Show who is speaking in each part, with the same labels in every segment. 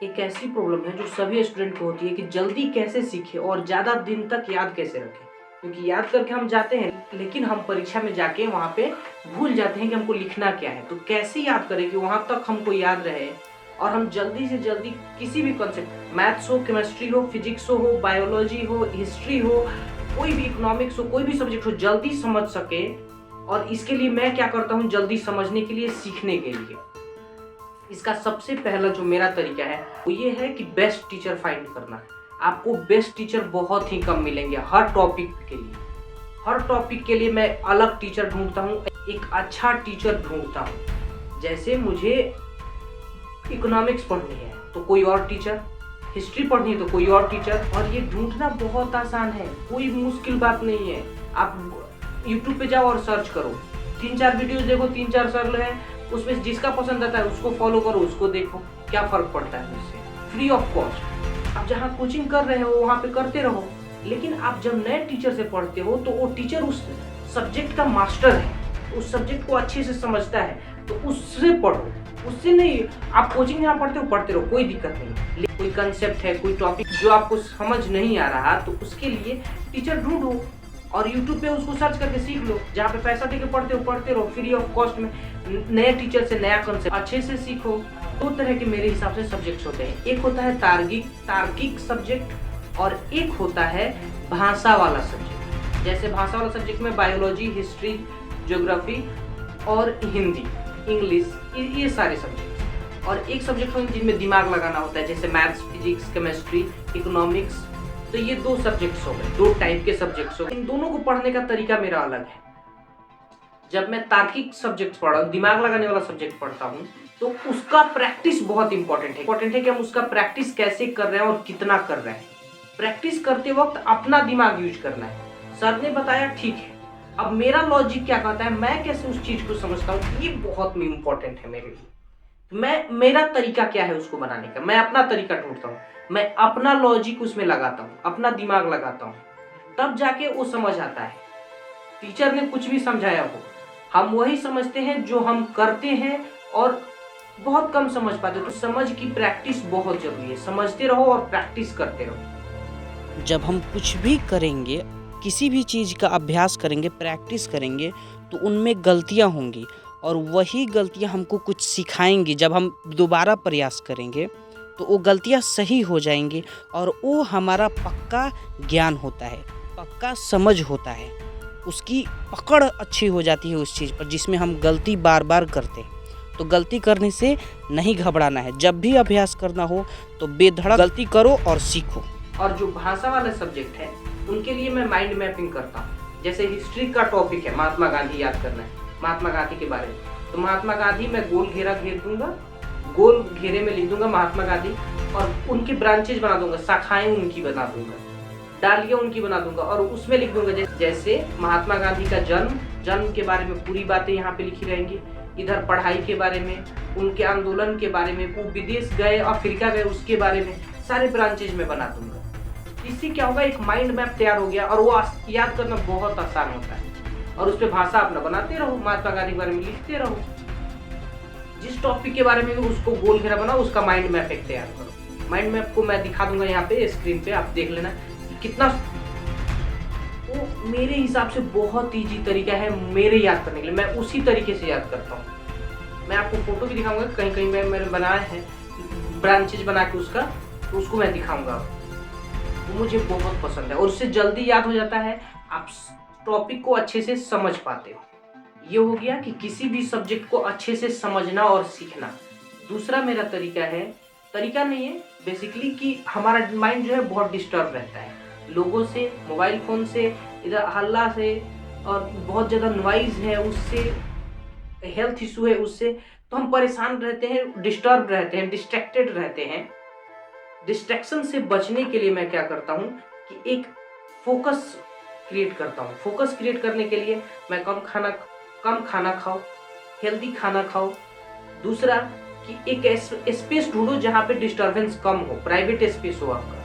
Speaker 1: एक ऐसी प्रॉब्लम है जो सभी स्टूडेंट को होती है कि जल्दी कैसे सीखें और ज़्यादा दिन तक याद कैसे रखें। क्योंकि याद करके हम जाते हैं लेकिन हम परीक्षा में जाके वहाँ पे भूल जाते हैं कि हमको लिखना क्या है। तो कैसे याद करें कि वहाँ तक हमको याद रहे और हम जल्दी से जल्दी किसी भी कॉन्सेप्ट, मैथ्स हो, केमिस्ट्री हो, फिजिक्स हो, बायोलॉजी हो, हिस्ट्री हो, कोई भी इकोनॉमिक्स हो, कोई भी सब्जेक्ट हो, जल्दी समझ सके। और इसके लिए मैं क्या करता हूँ, जल्दी समझने के लिए, सीखने के लिए इसका सबसे पहला जो मेरा तरीका है वो ये है कि बेस्ट टीचर फाइंड करना। आपको बेस्ट टीचर बहुत ही कम मिलेंगे हर टॉपिक के लिए। हर टॉपिक के लिए मैं अलग टीचर ढूंढता हूँ, एक अच्छा टीचर ढूंढता हूँ। जैसे मुझे इकोनॉमिक्स पढ़नी है तो कोई और टीचर, हिस्ट्री पढ़नी है तो कोई और टीचर। और ये ढूंढना बहुत आसान है, कोई मुश्किल बात नहीं है। आप यूट्यूब पे जाओ और सर्च करो, 3-4 वीडियोस देखो, 3-4 सरल है, उसमें जिसका पसंद आता है उसको फॉलो करो, उसको देखो क्या फर्क पड़ता है उससे, फ्री ऑफ कॉस्ट। आप जहाँ कोचिंग कर रहे हो वहाँ पे करते रहो, लेकिन आप जब नए टीचर से पढ़ते हो तो वो टीचर उस सब्जेक्ट का मास्टर है, उस सब्जेक्ट को अच्छे से समझता है, तो उससे पढ़ो, उससे नहीं। आप कोचिंग जहाँ पढ़ते रहो, कोई दिक्कत नहीं। कोई कंसेप्ट है, कोई टॉपिक जो आपको समझ नहीं आ रहा तो उसके लिए टीचर ढूंढो और यूट्यूब पे उसको सर्च करके सीख लो। जहाँ पे पैसा देके पढ़ते रहो फ्री ऑफ कॉस्ट में, नए टीचर से नया कंसेप्ट अच्छे से सीखो। दो तरह के मेरे हिसाब से सब्जेक्ट्स होते हैं, एक होता है तार्किक सब्जेक्ट और एक होता है भाषा वाला सब्जेक्ट। जैसे भाषा वाला सब्जेक्ट में बायोलॉजी, हिस्ट्री, ज्योग्राफी और हिंदी, इंग्लिश, ये सारे सब्जेक्ट। और एक सब्जेक्ट होंगे जिनमें दिमाग लगाना होता है, जैसे मैथ्स, फिजिक्स, केमिस्ट्री, इकोनॉमिक्स। तो ये 2 सब्जेक्ट्स हो गए, 2 टाइप के सब्जेक्ट्स हो गए। इन दोनों को पढ़ने का तरीका मेरा अलग है। जब मैं तार्किक सब्जेक्ट पढ़ा हूँ, दिमाग लगाने वाला सब्जेक्ट पढ़ता हूँ, तो उसका प्रैक्टिस बहुत इंपॉर्टेंट है कि हम उसका प्रैक्टिस कैसे कर रहे हैं और कितना कर रहे हैं। प्रैक्टिस करते वक्त अपना दिमाग यूज करना है। सर ने बताया ठीक है, अब मेरा लॉजिक क्या कहता है, मैं कैसे उस चीज को समझता हूँ, ये बहुत इंपॉर्टेंट है मेरे लिए। मेरा तरीका क्या है उसको बनाने का, मैं अपना तरीका ढूंढता हूँ, मैं अपना लॉजिक उसमें लगाता हूँ, अपना दिमाग लगाता हूँ, तब जाके वो समझ आता है। टीचर ने कुछ भी समझाया हो, हम वही समझते हैं जो हम करते हैं और बहुत कम समझ पाते। तो समझ की प्रैक्टिस बहुत जरूरी है, समझते रहो और प्रैक्टिस करते रहो।
Speaker 2: जब हम कुछ भी करेंगे, किसी भी चीज़ का अभ्यास करेंगे, प्रैक्टिस करेंगे, तो उनमें गलतियाँ होंगी और वही गलतियाँ हमको कुछ सिखाएंगी। जब हम दोबारा प्रयास करेंगे तो वो गलतियाँ सही हो जाएंगी और वो हमारा पक्का ज्ञान होता है, पक्का समझ होता है, उसकी पकड़ अच्छी हो जाती है उस चीज़ पर जिसमें हम गलती बार बार करते हैं। तो गलती करने से नहीं घबराना है, जब भी अभ्यास करना हो तो बेधड़क गलती करो और सीखो।
Speaker 1: और जो भाषा वाले सब्जेक्ट है उनके लिए मैं माइंड मैपिंग करता हूँ। जैसे हिस्ट्री का टॉपिक है, महात्मा गांधी याद करना है, महात्मा गांधी के बारे में, तो महात्मा गांधी मैं गोल घेरा घेर दूंगा, गोल घेरे में लिख दूंगा महात्मा गांधी और उनकी ब्रांचेज बना दूंगा, शाखाएं उनकी बना दूंगा, डालियां उनकी बना दूंगा और उसमें लिख दूंगा जैसे महात्मा गांधी का जन्म के बारे में पूरी बातें यहाँ पे लिखी रहेंगी, इधर पढ़ाई के बारे में, उनके आंदोलन के बारे में, वो विदेश गए, अफ्रीका गए, उसके बारे में सारे ब्रांचेज में बना दूंगा। इससे क्या होगा, एक माइंड मैप तैयार हो गया और वो याद करना बहुत आसान होता है। और उस पर भाषा अपना बनाते रहो, महात्मा गांधी के बारे में लिखते रहो, जिस टॉपिक के बारे में भी उसको गोल घेरा बनाओ, उसका माइंड मैप एक तैयार करो। माइंड मैप को मैं दिखा दूंगा यहाँ पे स्क्रीन पे, आप देख लेना कितना। वो मेरे हिसाब से बहुत ईजी तरीका है मेरे याद करने के लिए, मैं उसी तरीके से याद करता हूँ। मैं आपको फोटो भी दिखाऊंगा, कहीं कहीं मैंने बनाया है ब्रांचेज बना के उसका, तो उसको मैं दिखाऊंगा। वो मुझे बहुत पसंद है और उससे जल्दी याद हो जाता है, आप टॉपिक को अच्छे से समझ पाते हो। ये हो गया कि किसी भी सब्जेक्ट को अच्छे से समझना और सीखना। दूसरा मेरा तरीका नहीं है बेसिकली, कि हमारा माइंड जो है बहुत डिस्टर्ब रहता है लोगों से, मोबाइल फोन से, इधर हल्ला से, और बहुत ज़्यादा नॉइज है उससे, हेल्थ इशू है उससे, तो हम परेशान रहते हैं, डिस्टर्ब रहते हैं, डिस्ट्रैक्टेड रहते हैं। डिस्ट्रैक्शन से बचने के लिए मैं क्या करता हूँ कि एक फोकस क्रिएट करता हूँ। फोकस क्रिएट करने के लिए मैं कम खाना खाओ, हेल्दी खाना खाओ। दूसरा कि एक स्पेस ढूंढो जहाँ पे डिस्टर्बेंस कम हो, प्राइवेट स्पेस हो आपका,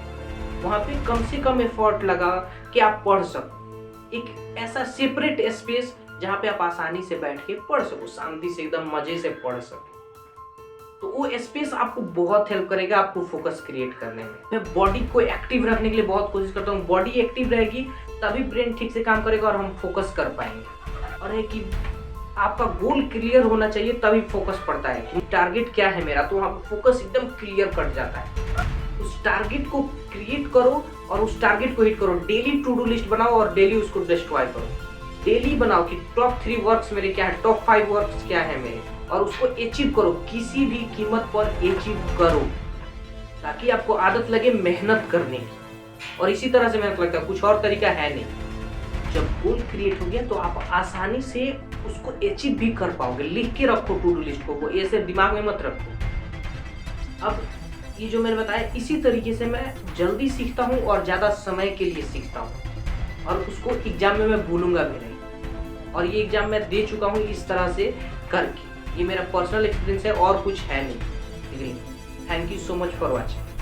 Speaker 1: वहाँ पे कम से कम एफर्ट लगा कि आप पढ़ सको। एक ऐसा सेपरेट स्पेस जहाँ पे आप आसानी से बैठ के पढ़ सको, शांति से एकदम मजे से पढ़ सको। तो वो स्पेस आपको बहुत हेल्प करेगा आपको फोकस क्रिएट करने में। मैं बॉडी को एक्टिव रखने के लिए बहुत कोशिश करता हूँ। बॉडी एक्टिव रहेगी तभी ब्रेन ठीक से काम करेगा और हम फोकस कर पाएंगे। और है कि आपका गोल क्लियर होना चाहिए तभी फोकस पड़ता है कि टारगेट क्या है मेरा, तो वहाँ पर फोकस एकदम क्लियर कट जाता है। उस टारगेट को क्रिएट करो और उस टारगेट को हिट करो। डेली टू डू लिस्ट बनाओ और डेली उसको डिस्ट्रॉय करो। डेली बनाओ कि टॉप 3 वर्क्स मेरे क्या है, टॉप 5 वर्क्स क्या है मेरे, और उसको अचीव करो। किसी भी कीमत पर अचीव करो ताकि आपको आदत लगे मेहनत करने की। और इसी तरह से मेहनत लगता है, कुछ और तरीका है नहीं। जब गोल क्रिएट हो गया तो आप आसानी से उसको अचीव भी कर पाओगे। लिख के रखो टू डू लिस्ट को, वो ऐसे दिमाग में मत रखो। अब ये जो मैंने बताया इसी तरीके से मैं जल्दी सीखता हूँ और ज़्यादा समय के लिए सीखता हूँ, और उसको एग्जाम में मैं भूलूंगा भी नहीं। और ये एग्जाम मैं दे चुका हूँ इस तरह से करके। ये मेरा पर्सनल एक्सपीरियंस है और कुछ है नहीं। Thank you so much for watching.